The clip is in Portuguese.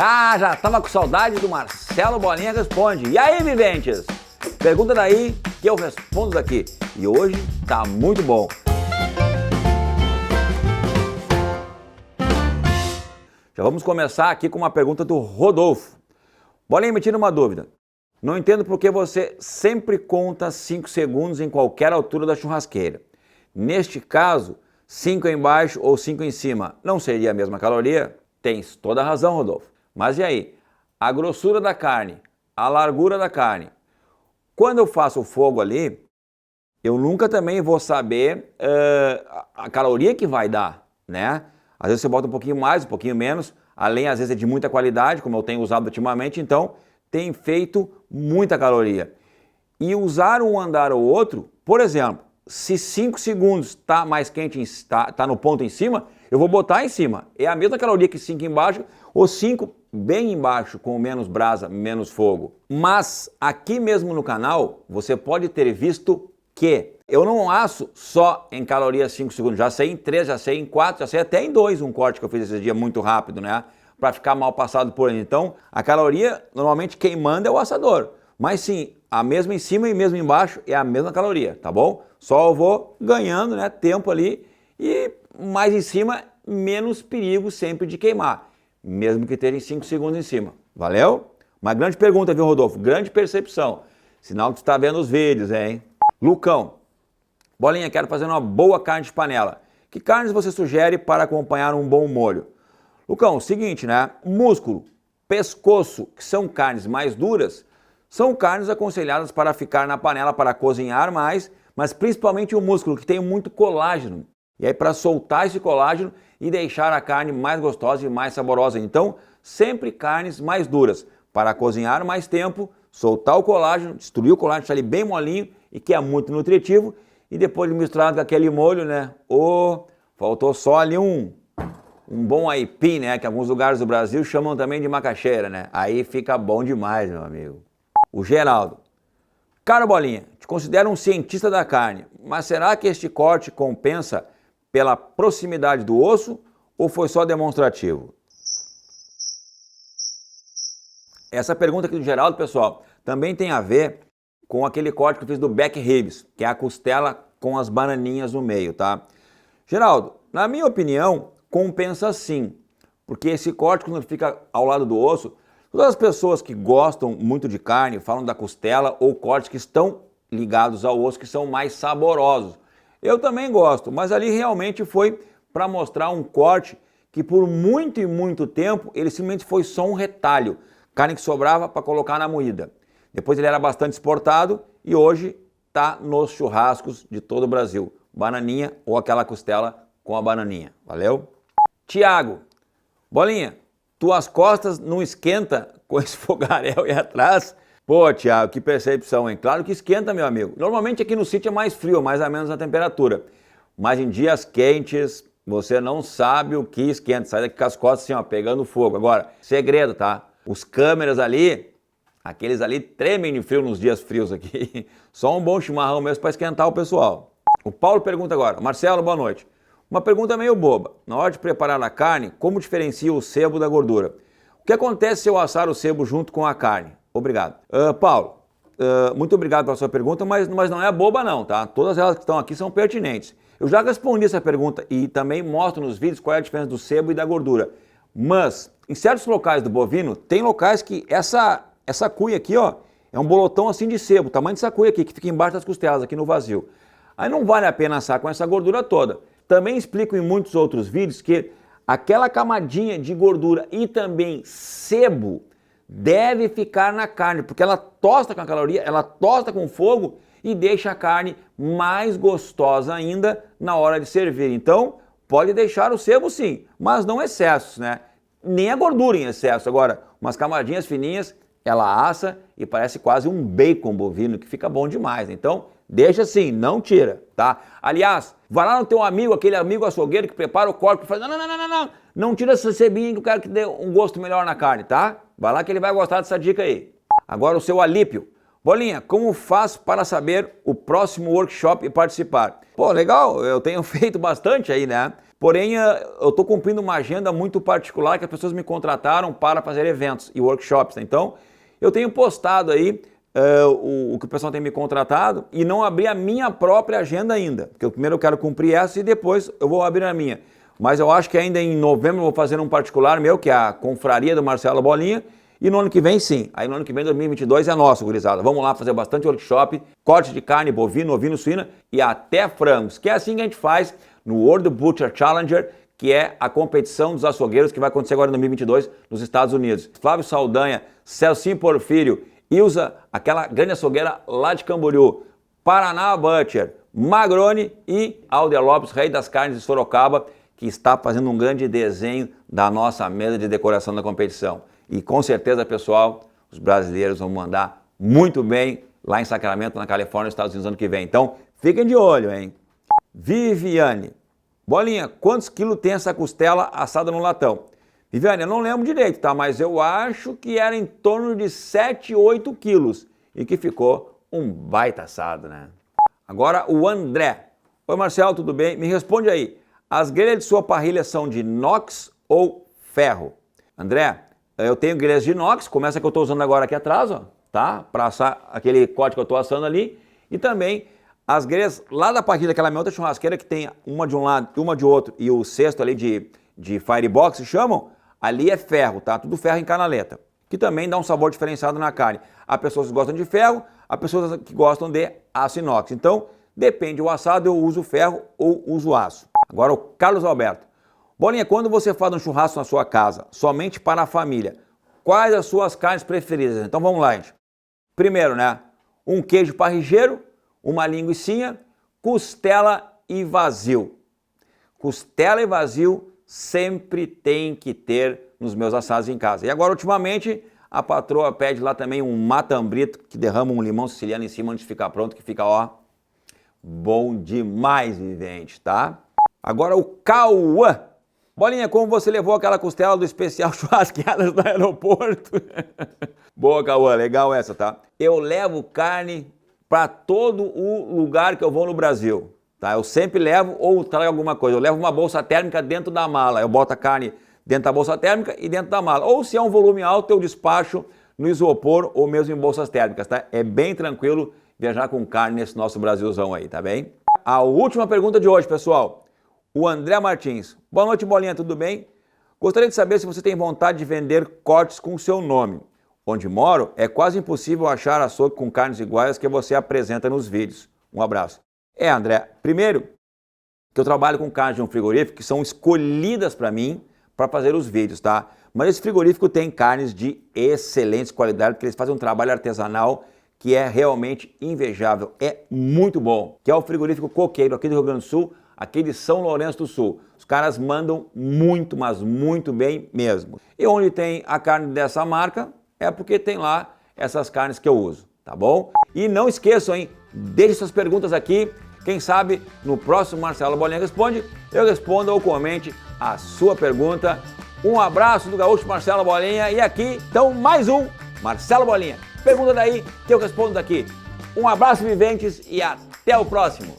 Ah, já tava com saudade do Marcelo Bolinha Responde. E aí, viventes? Pergunta daí que eu respondo daqui. E hoje tá muito bom. Já vamos começar aqui com uma pergunta do Rodolfo. Bolinha, me tira uma dúvida. Não entendo por que você sempre conta 5 segundos em qualquer altura da churrasqueira. Neste caso, 5 embaixo ou 5 em cima, não seria a mesma caloria? Tens toda a razão, Rodolfo. Mas e aí? A grossura da carne, a largura da carne. Quando eu faço o fogo ali, eu nunca também vou saber a caloria que vai dar, né? Às vezes você bota um pouquinho mais, um pouquinho menos, além às vezes é de muita qualidade, como eu tenho usado ultimamente, então tem feito muita caloria. E usar um andar ou outro, por exemplo, se 5 segundos está mais quente, tá no ponto em cima, eu vou botar em cima. É a mesma caloria que 5 embaixo, ou 5 bem embaixo, com menos brasa, menos fogo. Mas aqui mesmo no canal, você pode ter visto que eu não asso só em calorias 5 segundos. Já sei em 3, já sei em 4, já sei até em 2 um corte que eu fiz esse dia muito rápido, né? Para ficar mal passado por ele. Então, a caloria, normalmente quem manda é o assador. Mas sim, a mesma em cima e mesmo embaixo é a mesma caloria, tá bom? Só eu vou ganhando, né, tempo ali e mais em cima, menos perigo sempre de queimar. Mesmo que terem 5 segundos em cima. Valeu? Uma grande pergunta, viu, Rodolfo? Grande percepção. Sinal que tu está vendo os vídeos, hein? Lucão. Bolinha, quero fazer uma boa carne de panela. Que carnes você sugere para acompanhar um bom molho? Lucão, seguinte, né? Músculo, pescoço, que são carnes mais duras, são carnes aconselhadas para ficar na panela para cozinhar mais, mas principalmente o músculo, que tem muito colágeno. E aí para soltar esse colágeno e deixar a carne mais gostosa e mais saborosa. Então, sempre carnes mais duras, para cozinhar mais tempo, soltar o colágeno, destruir o colágeno, deixar ele bem molinho e que é muito nutritivo. E depois de misturado com aquele molho, né? Faltou só ali um bom aipim, né? Que alguns lugares do Brasil chamam também de macaxeira, né? Aí fica bom demais, meu amigo. O Geraldo. Cara Bolinha, te considero um cientista da carne, mas será que este corte compensa pela proximidade do osso ou foi só demonstrativo? Essa pergunta aqui do Geraldo, pessoal, também tem a ver com aquele corte que eu fiz do back ribs, que é a costela com as bananinhas no meio, tá? Geraldo, na minha opinião, compensa sim, porque esse corte, quando fica ao lado do osso, todas as pessoas que gostam muito de carne falam da costela ou cortes que estão ligados ao osso, que são mais saborosos. Eu também gosto, mas ali realmente foi para mostrar um corte que por muito e muito tempo ele simplesmente foi só um retalho, carne que sobrava para colocar na moída. Depois ele era bastante exportado e hoje está nos churrascos de todo o Brasil. Bananinha ou aquela costela com a bananinha. Valeu? Tiago, Bolinha, tuas costas não esquenta com esse fogaréu aí atrás? Pô, Tiago, que percepção, hein? Claro que esquenta, meu amigo. Normalmente aqui no sítio é mais frio, mais ou menos a temperatura. Mas em dias quentes, você não sabe o que esquenta. Sai daqui com as costas assim, ó, pegando fogo. Agora, segredo, tá? Os câmeras ali, aqueles ali tremem de frio nos dias frios aqui. Só um bom chimarrão mesmo para esquentar o pessoal. O Paulo pergunta agora. Marcelo, boa noite. Uma pergunta meio boba. Na hora de preparar a carne, como diferencia o sebo da gordura? O que acontece se eu assar o sebo junto com a carne? Obrigado. Paulo, muito obrigado pela sua pergunta, mas não é boba não, tá? Todas elas que estão aqui são pertinentes. Eu já respondi essa pergunta e também mostro nos vídeos qual é a diferença do sebo e da gordura. Mas, em certos locais do bovino, tem locais que essa cuia aqui, ó, é um bolotão assim de sebo, tamanho dessa cuia aqui, que fica embaixo das costelas, aqui no vazio. Aí não vale a pena assar com essa gordura toda. Também explico em muitos outros vídeos que aquela camadinha de gordura e também sebo deve ficar na carne, porque ela tosta com a caloria, ela tosta com fogo e deixa a carne mais gostosa ainda na hora de servir. Então, pode deixar o sebo sim, mas não excessos, né? Nem a gordura em excesso. Agora, umas camadinhas fininhas, ela assa e parece quase um bacon bovino, que fica bom demais. Então, deixa assim, não tira, tá? Aliás, vai lá no teu amigo, aquele amigo açougueiro que prepara o corte e fala, não tira essa cebinha que eu quero que dê um gosto melhor na carne, tá? Vai lá que ele vai gostar dessa dica aí. Agora o seu Alípio. Bolinha, como faço para saber o próximo workshop e participar? Pô, legal, eu tenho feito bastante aí, né? Porém, eu estou cumprindo uma agenda muito particular que as pessoas me contrataram para fazer eventos e workshops. Né? Então, eu tenho postado aí o que o pessoal tem me contratado e não abri a minha própria agenda ainda. Porque primeiro eu quero cumprir essa e depois eu vou abrir a minha. Mas eu acho que ainda em novembro eu vou fazer um particular meu, que é a Confraria do Marcelo Bolinha. E no ano que vem, sim. Aí no ano que vem, 2022, é nosso, gurizada. Vamos lá fazer bastante workshop, corte de carne, bovino, ovino, suína e até frangos. Que é assim que a gente faz no World Butcher Challenger, que é a competição dos açougueiros que vai acontecer agora em 2022 nos Estados Unidos. Flávio Saldanha, Celcinho Porfírio, Ilza, aquela grande açougueira lá de Camboriú, Paraná Butcher, Magrone e Alder Lopes, rei das carnes de Sorocaba, que está fazendo um grande desenho da nossa mesa de decoração da competição. E com certeza, pessoal, os brasileiros vão mandar muito bem lá em Sacramento, na Califórnia, nos Estados Unidos, ano que vem. Então, fiquem de olho, hein? Viviane. Bolinha, quantos quilos tem essa costela assada no latão? Viviane, eu não lembro direito, tá? Mas eu acho que era em torno de 7, 8 quilos. E que ficou um baita assado, né? Agora, o André. Oi, Marcelo, tudo bem? Me responde aí. As grelhas de sua parrilha são de inox ou ferro? André, eu tenho grelhas de inox, como essa que eu estou usando agora aqui atrás, ó, tá? Para assar aquele corte que eu estou assando ali. E também as grelhas lá da parrilha, aquela minha outra churrasqueira que tem uma de um lado e uma de outro, e o cesto ali de firebox, se chamam, ali é ferro, tá? Tudo ferro em canaleta, que também dá um sabor diferenciado na carne. Há pessoas que gostam de ferro, há pessoas que gostam de aço inox. Então, depende, o assado eu uso ferro ou uso aço. Agora o Carlos Alberto. Bolinha, quando você faz um churrasco na sua casa, somente para a família, quais as suas carnes preferidas? Então vamos lá, gente. Primeiro, né? Um queijo parrigeiro, uma linguicinha, costela e vazio. Costela e vazio sempre tem que ter nos meus assados em casa. E agora, ultimamente, a patroa pede lá também um matambrito, que derrama um limão siciliano em cima antes de ficar pronto, que fica, ó, bom demais, vivente, tá? Agora o Cauã. Bolinha, como você levou aquela costela do especial churrasqueadas no aeroporto? Boa, Cauã, legal essa, tá? Eu levo carne para todo o lugar que eu vou no Brasil, tá? Eu sempre levo ou trago alguma coisa. Eu levo uma bolsa térmica dentro da mala. Eu boto a carne dentro da bolsa térmica e dentro da mala. Ou se é um volume alto, eu despacho no isopor ou mesmo em bolsas térmicas, tá? É bem tranquilo viajar com carne nesse nosso Brasilzão aí, tá bem? A última pergunta de hoje, pessoal. O André Martins. Boa noite, Bolinha, tudo bem? Gostaria de saber se você tem vontade de vender cortes com o seu nome. Onde moro, é quase impossível achar açougue com carnes iguais que você apresenta nos vídeos. Um abraço. André, primeiro, que eu trabalho com carnes de um frigorífico que são escolhidas para mim para fazer os vídeos, tá? Mas esse frigorífico tem carnes de excelente qualidade, porque eles fazem um trabalho artesanal que é realmente invejável, é muito bom. Que é o frigorífico Coqueiro, aqui do Rio Grande do Sul, aqui de São Lourenço do Sul. Os caras mandam muito, mas muito bem mesmo. E onde tem a carne dessa marca, é porque tem lá essas carnes que eu uso, tá bom? E não esqueçam, hein? Deixe suas perguntas aqui. Quem sabe no próximo Marcelo Bolinha Responde, eu respondo ou comente a sua pergunta. Um abraço do gaúcho Marcelo Bolinha e aqui, então, mais um Marcelo Bolinha. Pergunta daí que eu respondo daqui. Um abraço, viventes, e até o próximo.